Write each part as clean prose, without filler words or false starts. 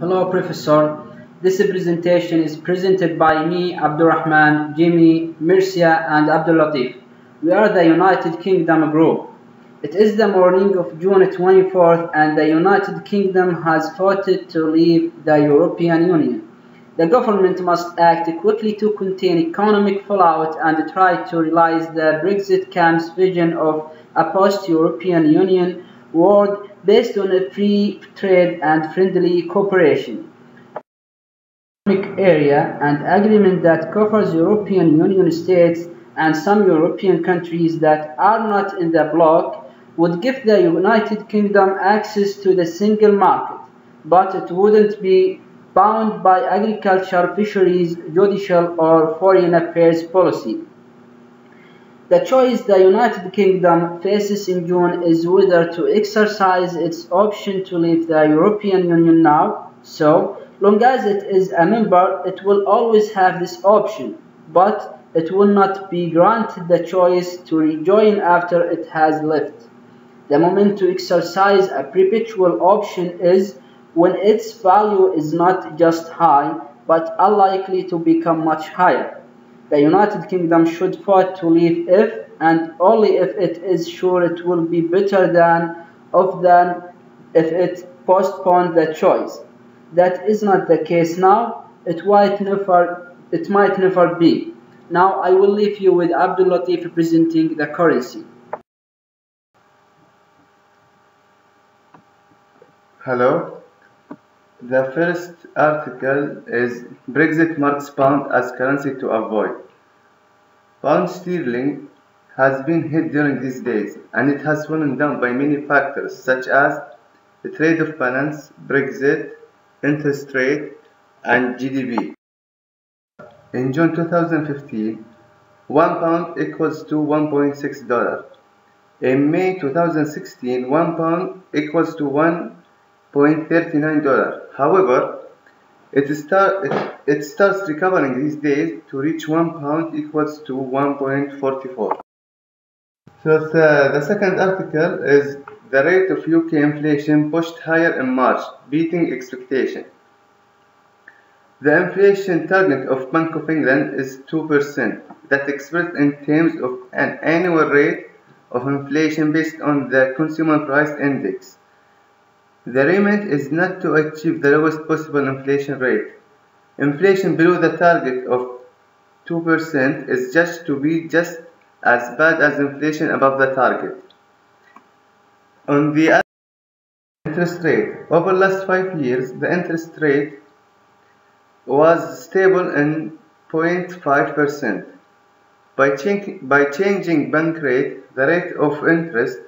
Hello, Professor. This presentation is presented by me, Abdurrahman, Jimmy, Mircia, and Abdul Latif. We are the United Kingdom Group. It is the morning of June 24th, and the United Kingdom has voted to leave the European Union. The government must act quickly to contain economic fallout and try to realize the Brexit camp's vision of a post-European Union world based on a free trade and friendly cooperation. Economic area, an agreement that covers European Union states and some European countries that are not in the bloc, would give the United Kingdom access to the single market, but it wouldn't be bound by agriculture, fisheries, judicial, or foreign affairs policy. The choice the United Kingdom faces in June is whether to exercise its option to leave the European Union now. So long as it is a member, it will always have this option, but it will not be granted the choice to rejoin after it has left. The moment to exercise a perpetual option is when its value is not just high, but unlikely to become much higher. The United Kingdom should vote to leave if and only if it is sure it will be better than if it postponed the choice. That is not the case now. It might never be. Now I will leave you with Abdul Latif presenting the currency. Hello. The first article is Brexit marks pound as currency to avoid. Pound sterling has been hit during these days, and it has fallen down by many factors such as the trade of balance, Brexit, interest rate, and GDP. In June 2015, £1 equals to $1.6. In May 2016, £1 equals to $1.39. However, it starts recovering these days to reach £1 equals to 1.44. So the second article is the rate of UK inflation pushed higher in March, beating expectation. The inflation target of Bank of England is 2%, that expressed in terms of an annual rate of inflation based on the Consumer Price Index. The remit is not to achieve the lowest possible inflation rate. Inflation below the target of 2% is just to be just as bad as inflation above the target. On the other hand, interest rate. Over the last 5 years, the interest rate was stable in 0.5%. By changing bank rate, the rate of interest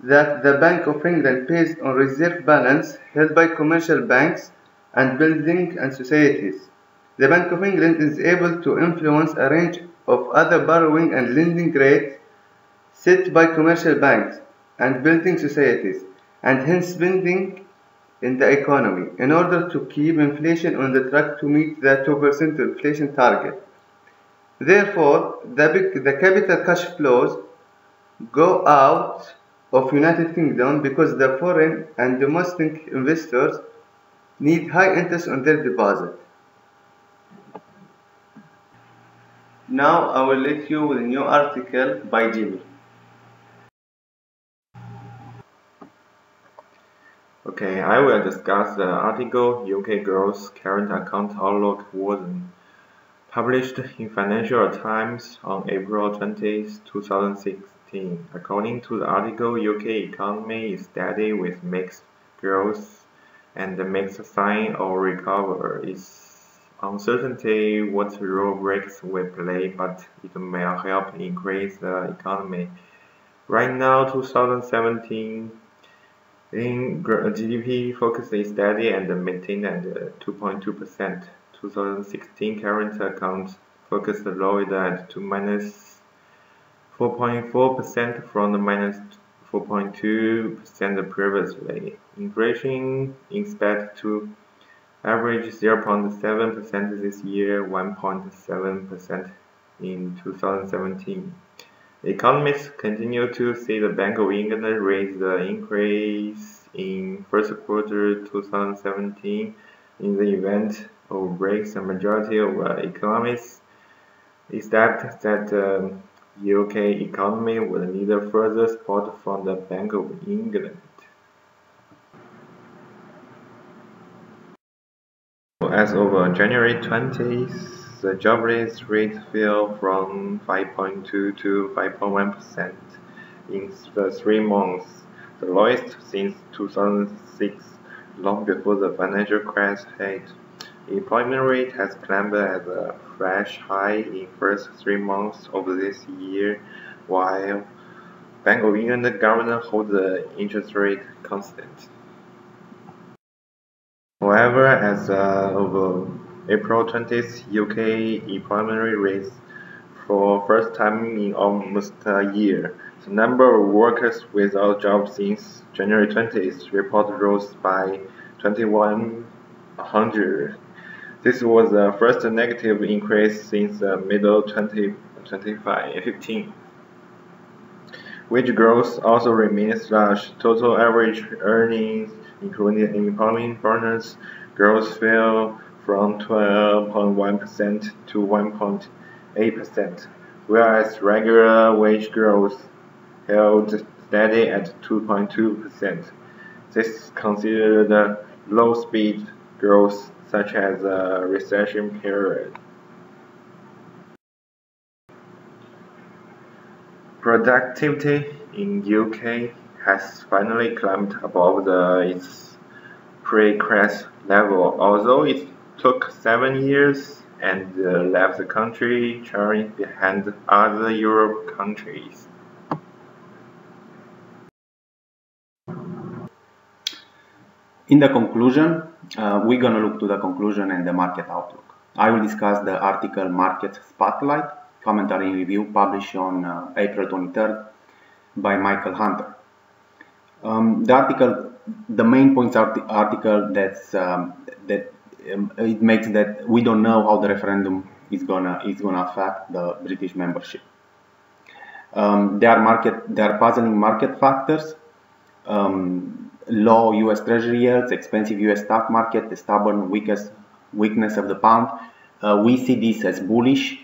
that the Bank of England pays on reserve balance held by commercial banks and building and societies, the Bank of England is able to influence a range of other borrowing and lending rates set by commercial banks and building societies, and hence spending in the economy, in order to keep inflation on the track to meet the 2% inflation target. Therefore, the capital cash flows go out of United Kingdom because the foreign and domestic investors need high interest on their deposit. Now I will let you with a new article by Jimmy. Okay, I will discuss the article UK Growth Current Account Outlook was published in Financial Times on April 20, 2016. According to the article, UK economy is steady with mixed growth and mixed sign of recovery. It's uncertainty what role Brexit will play, but it may help increase the economy. Right now, 2017 in GDP focus is steady and maintained at 2.2%. 2016 current account focus lowered to minus 4.4% from the minus 4.2% previously. Inflation expected to average 0.7% this year, 1.7% in 2017. Economists continue to see the Bank of England raise the increase in first quarter 2017 In the event of breaks, the majority of economists expect that the UK economy will need further support from the Bank of England. As of January 20th, the jobless rate fell from 5.2 to 5.1% in the 3 months, the lowest since 2006, long before the financial crash hit. Employment rate has climbed at a fresh high in first 3 months of this year, while Bank of England governor holds the interest rate constant. However, as of April 20th, UK employment rates for first time in almost a year. The number of workers without jobs since January 20th report rose by 2,100. This was the first negative increase since the middle 2015. Wage growth also remains sluggish. Total average earnings, including employment bonus, growth fell from 12.1% to 1.8%, whereas regular wage growth held steady at 2.2%. This is considered low-speed growth, such as a recession period. Productivity in UK has finally climbed above its pre-crash level, although it took 7 years and left the country trailing behind other Europe countries. In the conclusion, we're going to look to the conclusion and the market outlook. I will discuss the article Market Spotlight, commentary and review published on April 23rd by Michael Hunter. The main points of the article it makes that we don't know how the referendum is gonna affect the British membership. There are puzzling market factors. Low US Treasury yields, expensive US stock market, the stubborn weakness of the pound. We see this as bullish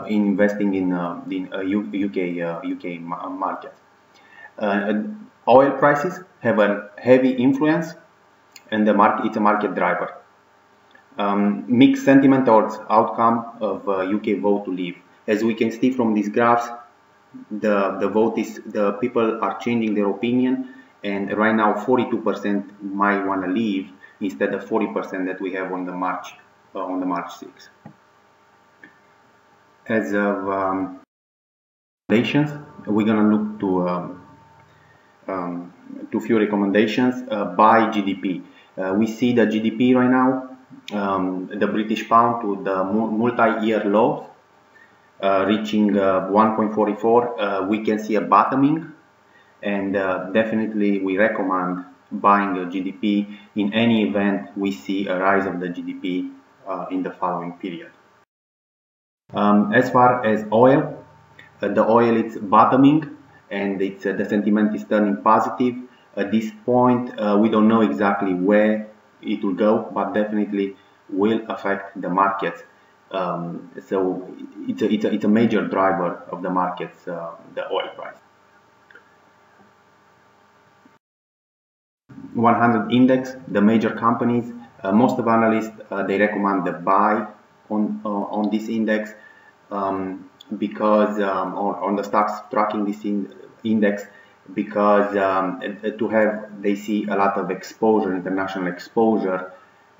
in investing in UK market. Oil prices have a heavy influence, and it's a market driver. Mixed sentiment towards outcome of UK vote to leave. As we can see from these graphs, the people are changing their opinion. And right now, 42% might want to leave instead of 40% that we have on the March 6th. As of recommendations, we're gonna look to few recommendations by GDP. We see the GDP right now, the British pound to the multi-year low, reaching 1.44. We can see a bottoming. And definitely we recommend buying the GDP in any event we see a rise of the GDP in the following period. As far as oil, the oil is bottoming and the sentiment is turning positive. At this point, we don't know exactly where it will go, but definitely will affect the markets. So it's a major driver of the markets, the oil price. 100 index, the major companies, most of analysts they recommend the buy on this index because on the stocks tracking this index because they see a lot of exposure, international exposure,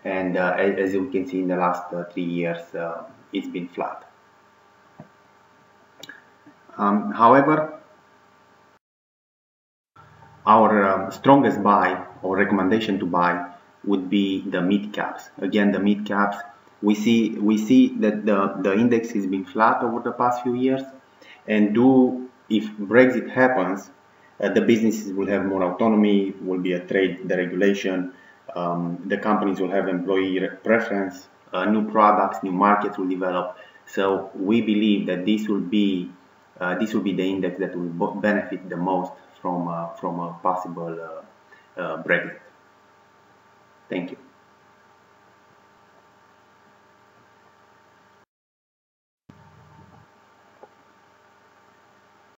and as you can see in the last 3 years it's been flat. However, our strongest buy or recommendation to buy would be the mid caps. Again, the mid caps, we see that the index has been flat over the past few years, and if Brexit happens, the businesses will have more autonomy, will be a trade deregulation, the companies will have employee preference, new products, new markets will develop. So we believe that this will be the index that will benefit the most from a possible Brexit. Thank you.